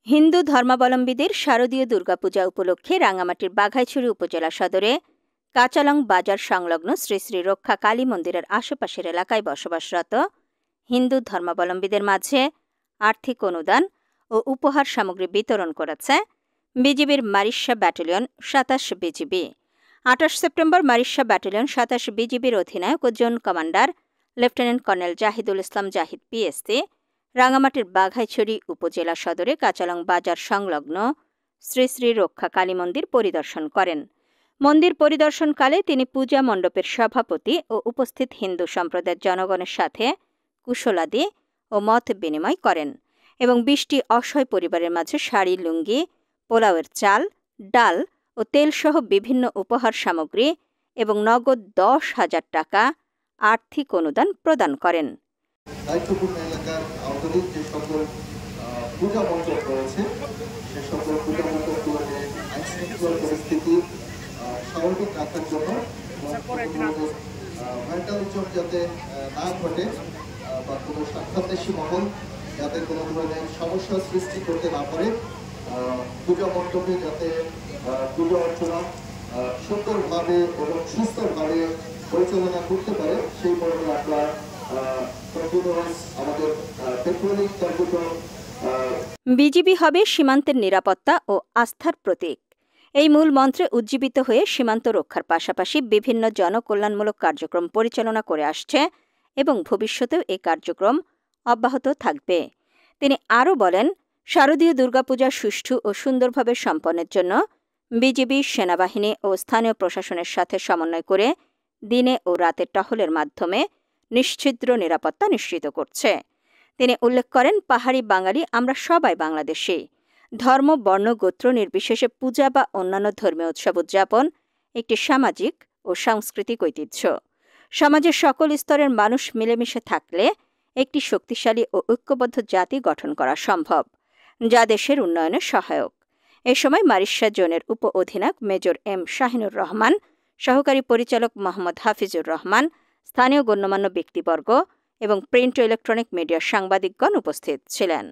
হিন্দু ধর্মাবলম্বীদের শারদীয় দুর্গাপূজা উপলক্ষে রাঙ্গামাটির বাঘাইছড়ি উপজেলা সদরে কাচালং বাজার সংলগ্ন শ্রী শ্রী রক্ষা কালী মন্দিরের আশেপাশের এলাকায় বসবাসরত হিন্দু ধর্মাবলম্বীদের মাঝে আর্থিক অনুদান ও উপহার সামগ্রী বিতরণ করেছে বিজিবির Marisha battalion ২৭ BGB. ২৮ September Marisha battalion ২৭ বিজিবির অধিনায়ক ও zone commander lieutenant colonel Jahidul Islam Jahid PSC রাঙ্গামাটির বাঘাইছড়ি উপজেলা সদরে কাচালং বাজার সংলগ্ন শ্রী শ্রী রক্ষা কালী মন্দির পরিদর্শন করেন। মন্দির পরিদর্শনকালে তিনি পূজা মণ্ডপের সভাপতি ও উপস্থিত হিন্দু সম্প্রদায়ের জনগণের সাথে কুশলাদি ও মত বিনিময় করেন এবং ২০টি অসহায় পরিবারের মাঝে শাড়ি, লুঙ্গি, পোলাওয়ের চাল, ডাল ও তেলসহ বিভিন্ন উপহার সামগ্রী এবং নগদ ১০,০০০ টাকা আর্থিক অনুদান প্রদান করেন। দায়িত্বপূর্ণ এলাকার আধুনিক যে সকল পূজা মণ্ডপ রয়েছে সে সকল পূজা মণ্ডপগুলোকে আইনশৃঙ্খলা পরিস্থিতি স্বাভাবিক রাখার জন্য ভ্যান্ডালিজম যাতে না ঘটে বা কোনো স্বার্থান্বেষী মহল যাতে কোনো ধরনের সমস্যার সৃষ্টি করতে না পারে, পূজা মণ্ডপে যাতে পূজা অর্চনা সুন্দরভাবে এবং সুস্থভাবে পরিচালনা করতে পারে সেই মর্মে আমরা বিজিবি হবে সীমান্তের নিরাপত্তা ও আস্থার প্রতীক। এই মূল মন্ত্রে উজ্জীবিত হয়ে সীমান্ত রক্ষার পাশাপাশি বিভিন্ন জনকল্যাণমূলক কার্যক্রম পরিচালনা করে আসছে এবং ভবিষ্যতেও এই কার্যক্রম অব্যাহত থাকবে। তিনি আরও বলেন, শারদীয় দুর্গাপূজা সুষ্ঠু ও সুন্দরভাবে সম্পন্নের জন্য বিজিবি, সেনাবাহিনী ও স্থানীয় প্রশাসনের সাথে সমন্বয় করে দিনে ও রাতে টহলের মাধ্যমে নিশ্ছিদ্র নিরাপত্তা নিশ্চিত করছে। তিনি উল্লেখ করেন, পাহাড়ি বাঙালি আমরা সবাই বাংলাদেশী। ধর্ম, বর্ণ, গোত্র নির্বিশেষে পূজা বা অন্যান্য ধর্মীয় উৎসব উদযাপন একটি সামাজিক ও সাংস্কৃতিক ঐতিহ্য। সমাজের সকল স্তরের মানুষ মিলেমিশে থাকলে একটি শক্তিশালী ও ঐক্যবদ্ধ জাতি গঠন করা সম্ভব, যা দেশের উন্নয়নে সহায়ক। এ সময় মারিশা জোনের উপ অধিনায়ক মেজর এম শাহিনুর রহমান, সহকারী পরিচালক মোহাম্মদ হাফিজুর রহমান, স্থানীয় গণ্যমান্য ব্যক্তিবর্গ এবং প্রিন্ট ও ইলেকট্রনিক মিডিয়ার সাংবাদিকগণ উপস্থিত ছিলেন।